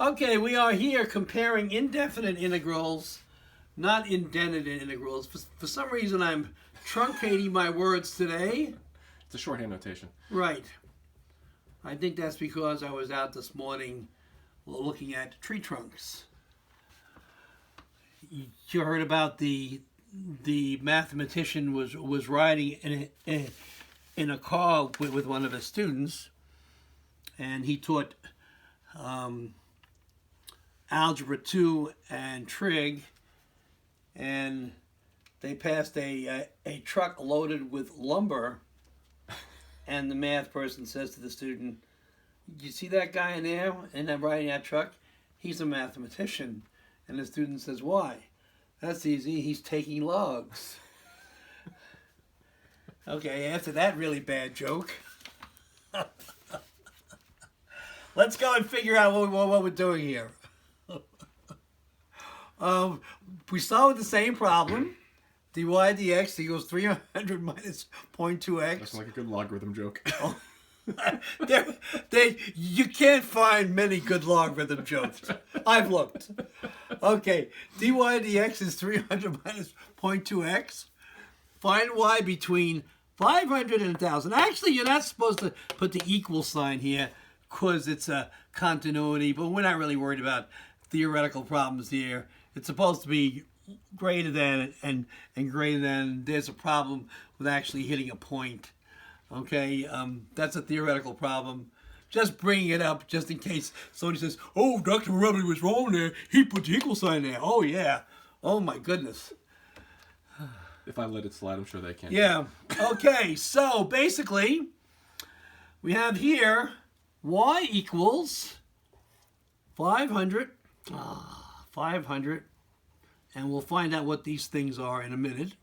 Okay, we are here comparing indefinite integrals, not indented integrals. For some reason, I'm truncating my words today. It's a shorthand notation. Right. I think that's because I was out this morning looking at tree trunks. You heard about the mathematician was riding in a car with one of his students, and he taught Algebra 2 and Trig, and they passed a truck loaded with lumber, and the math person says to the student, "You see that guy in there and I'm riding that truck? He's a mathematician." And the student says, "Why?" "That's easy, he's taking logs." Okay, after that really bad joke, let's go and figure out what we're doing here. We start with the same problem. dy dx equals 300 minus 0.2x. That's like a good logarithm joke. Oh. You can't find many good logarithm jokes. I've looked. Okay, dy dx is 300 minus 0.2x. Find y between 500 and 1,000. Actually, you're not supposed to put the equal sign here because it's a continuity, but we're not really worried about theoretical problems here. It's supposed to be greater than and greater than. There's a problem with actually hitting a point. Okay, that's a theoretical problem. Just bringing it up just in case somebody says, "Oh, Dr. Mirabile was wrong there. He put the equal sign there." Oh, yeah. Oh, my goodness. If I let it slide, I'm sure they can. Yeah. Okay, so basically, we have here y equals 500. 500. And we'll find out what these things are in a minute.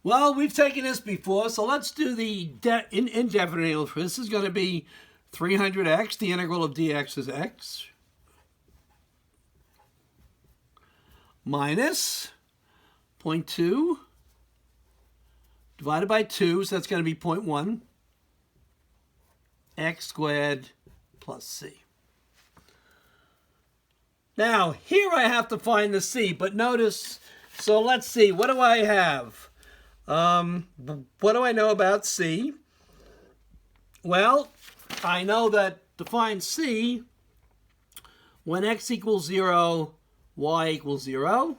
Well, we've taken this before, so let's do the indefinite integral. This is going to be 300x. The integral of dx is x. Minus 0.2 divided by 2, so that's going to be 0.1 x squared plus c. Now, here I have to find the c, but notice, so let's see, what do I have? What do I know about c? Well, I know that to find c, when x equals 0, y equals 0.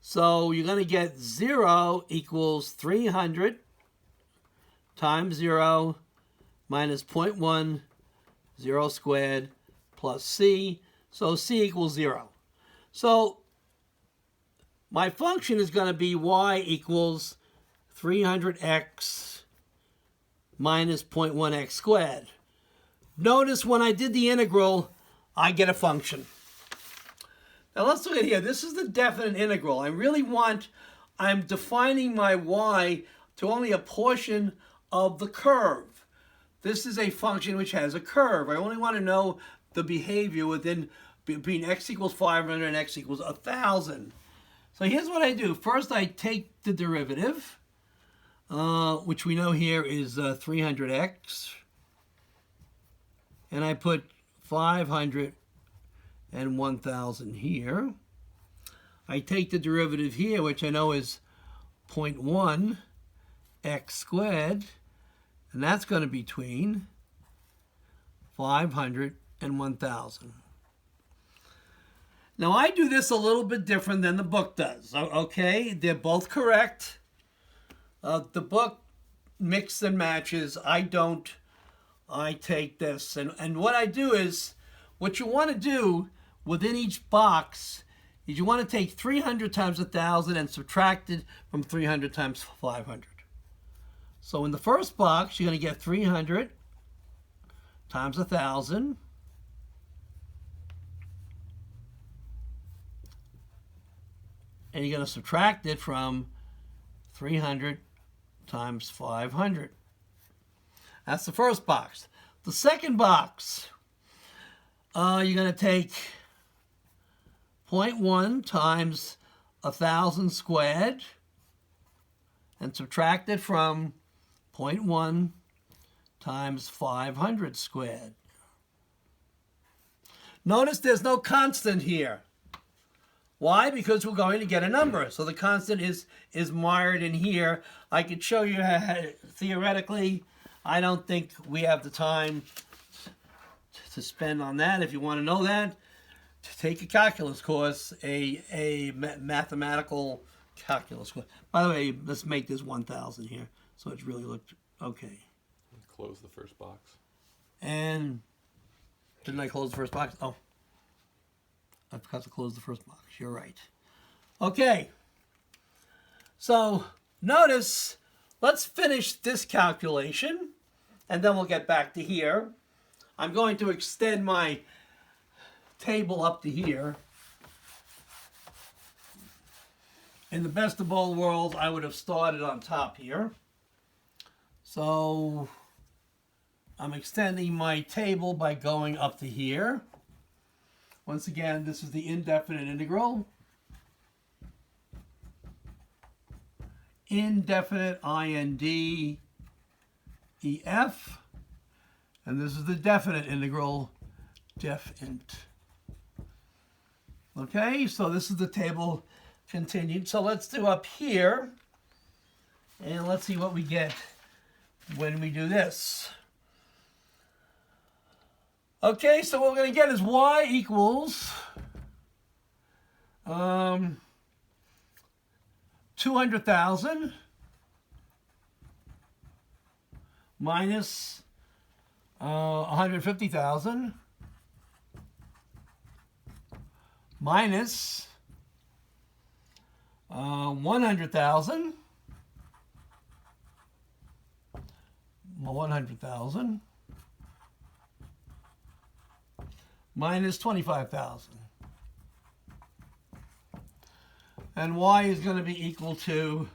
So you're going to get 0 equals 300 times 0 minus 0.1, 0 squared, plus c. So c equals 0. So my function is going to be y equals 300x minus 0.1x squared. Notice when I did the integral, I get a function. Now let's look at here. This is the definite integral. I'm defining my y to only a portion of the curve. This is a function which has a curve. I only want to know the behavior between x equals 500 and x equals 1,000. So here's what I do. First, I take the derivative, which we know here is 300x, and I put 500 and 1,000 here. I take the derivative here, which I know is 0.1 x squared, and that's going to be between 500 and 1,000. Now, I do this a little bit different than the book does, okay? They're both correct. The book mixes and matches. I don't. I take this. And what I do is, what you want to do within each box is you want to take 300 times 1,000 and subtract it from 300 times 500. So in the first box, you're going to get 300 times 1,000. And you're going to subtract it from 300 times 500. That's the first box. The second box, you're going to take 0.1 times 1,000 squared and subtract it from 0.1 times 500 squared. Notice there's no constant here. Why? Because we're going to get a number. So the constant is mired in here. I could show you how, theoretically. I don't think we have the time to spend on that. If you want to know that, take a calculus course, a mathematical calculus course. By the way, let's make this 1,000 here, so it's really looked okay. Close the first box. And didn't I close the first box? Oh, I forgot to close the first box. You're right. Okay. So notice, let's finish this calculation, and then we'll get back to here. I'm going to extend my table up to here. In the best of all worlds, I would have started on top here. So I'm extending my table by going up to here. Once again, this is the indefinite integral. Indefinite IND EF. And this is the definite integral, def int. Okay, so this is the table continued. So let's do up here, and let's see what we get when we do this. Okay, so what we're going to get is y equals 200,000 minus 150,000 minus 100,000 minus 25,000. And y is going to be equal to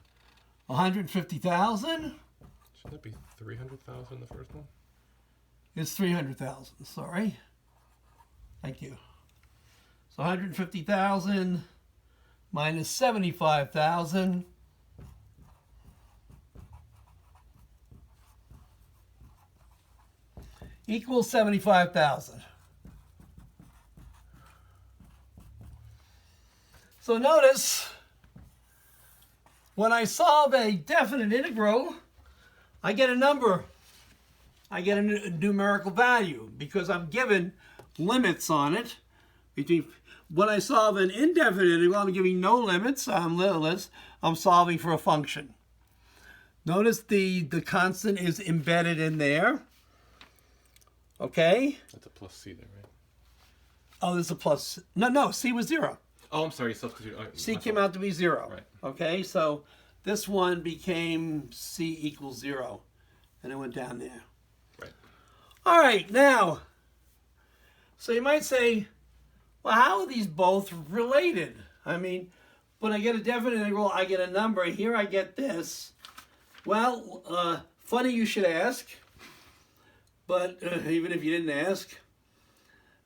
150,000. Shouldn't it be 300,000 the first one? It's 300,000, sorry. Thank you. So 150,000 minus 75,000 equals 75,000. So notice, when I solve a definite integral, I get a number. I get a numerical value because I'm given limits on it. When I solve an indefinite integral, I'm giving no limits. I'm limitless. I'm solving for a function. Notice the constant is embedded in there. Okay? That's a plus c there, right? Oh, there's a plus. No, c was 0. Oh, I'm sorry, substitute. C came out to be 0. Right. Okay, so this one became c equals 0. And it went down there. Right. All right, now, so you might say, well, how are these both related? I mean, when I get a definite integral, I get a number. Here I get this. Well, funny you should ask, but even if you didn't ask.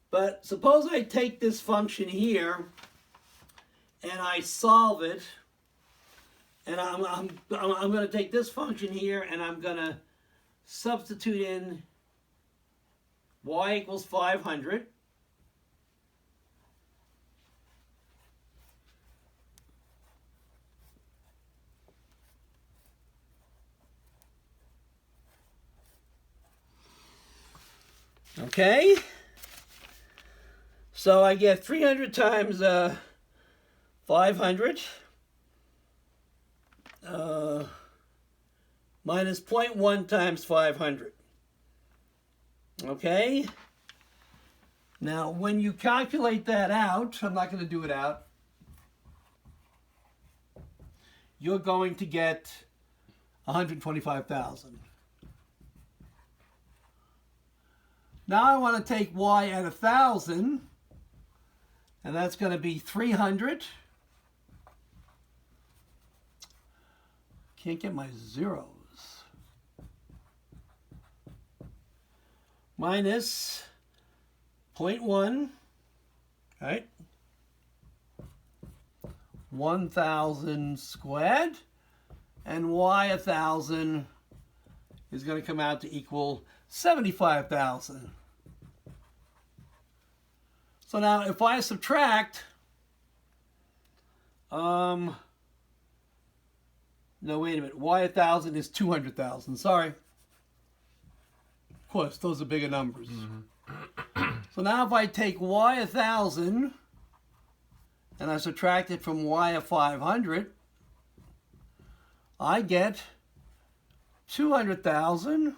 But suppose I take this function here, and I solve it, and I'm going to take this function here, and I'm going to substitute in y equals 500. Okay, so I get 300 times 500 minus 0.1 times 500. Okay, now when you calculate that out, I'm not going to do it out, you're going to get 125,000. Now I want to take y at 1,000, and that's going to be 300. Can't get my zeros. Minus 0.1, right? 1,000 squared, and y 1,000 is going to come out to equal 75,000. So now if I subtract, no, wait a minute, y 1,000 is 200,000, sorry. Of course, those are bigger numbers. So now if I take y 1,000 and I subtract it from y of 500, I get 200,000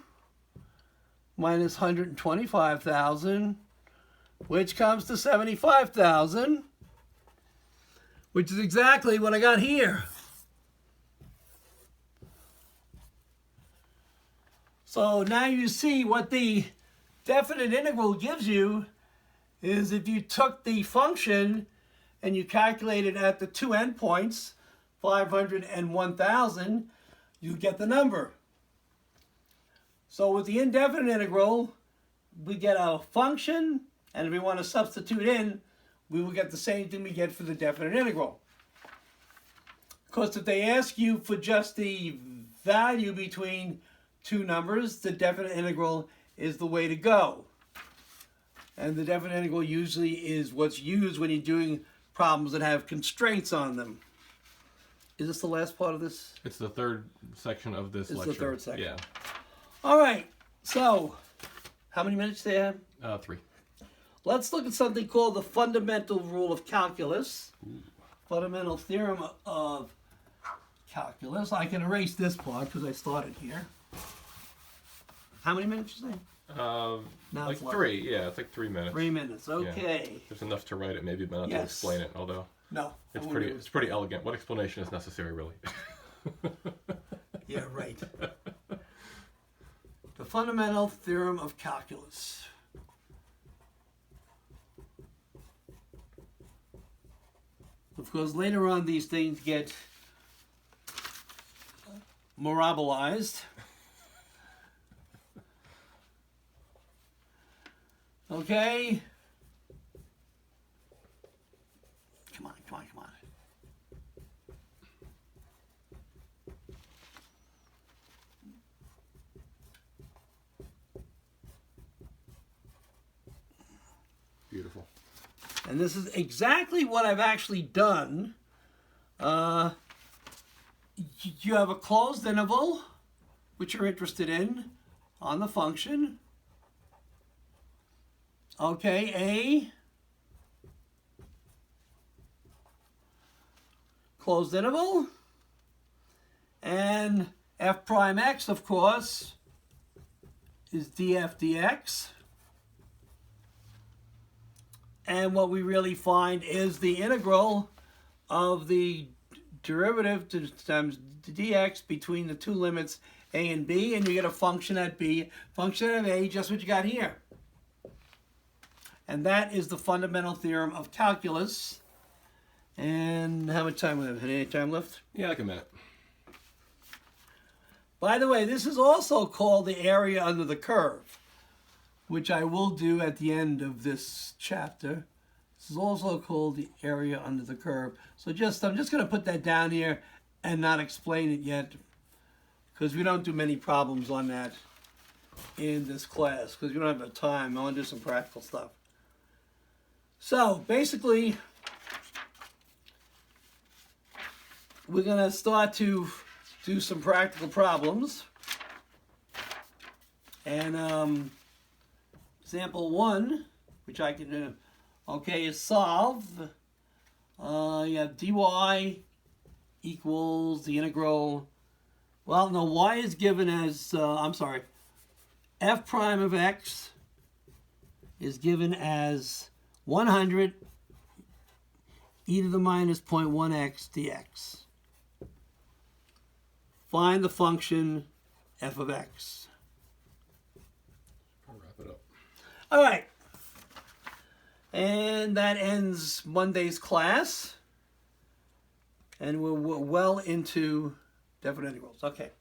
minus 125,000, which comes to 75,000, which is exactly what I got here. So now you see what the definite integral gives you is if you took the function and you calculated at the two endpoints, 500 and 1,000, you get the number. So with the indefinite integral, we get a function, and if we want to substitute in, we will get the same thing we get for the definite integral. Of course, if they ask you for just the value between two numbers, the definite integral is the way to go. And the definite integral usually is what's used when you're doing problems that have constraints on them. Is this the last part of this? It's the third section of this lecture. It's the third section. Yeah. All right. So, how many minutes do you have? 3. Let's look at something called the fundamental rule of calculus. Fundamental theorem of calculus. I can erase this part because I started here. How many minutes you say? Now like 3. Yeah, it's like 3 minutes. 3 minutes. Okay. Yeah. There's enough to write it, maybe, but not to Yes. explain it. Although No. it's pretty elegant. What explanation is necessary, really? Yeah, right. The fundamental theorem of calculus. Of course, later on these things get mirabilized. Okay. Come on, come on, come on. Beautiful. And this is exactly what I've actually done. You have a closed interval, which you're interested in, on the function. Okay, A, closed interval, and f prime x, of course, is df dx. And what we really find is the integral of the derivative times dx between the two limits a and b, and you get a function at b, function at a, just what you got here. And that is the fundamental theorem of calculus. And how much time do we have? Any time left? Yeah, like a minute. By the way, this is also called the area under the curve, which I will do at the end of this chapter. This is also called the area under the curve. So I'm just going to put that down here and not explain it yet, because we don't do many problems on that in this class, because we don't have the time. I want to do some practical stuff. So basically, we're going to start to do some practical problems. And example 1, which I can do, okay, is solve. You have dy equals the integral. Well, no, y is given as, f prime of x is given as 100 e to the minus 0.1x dx. Find the function f of x. I'll wrap it up. All right. And that ends Monday's class. And we're well into definite integrals. Okay.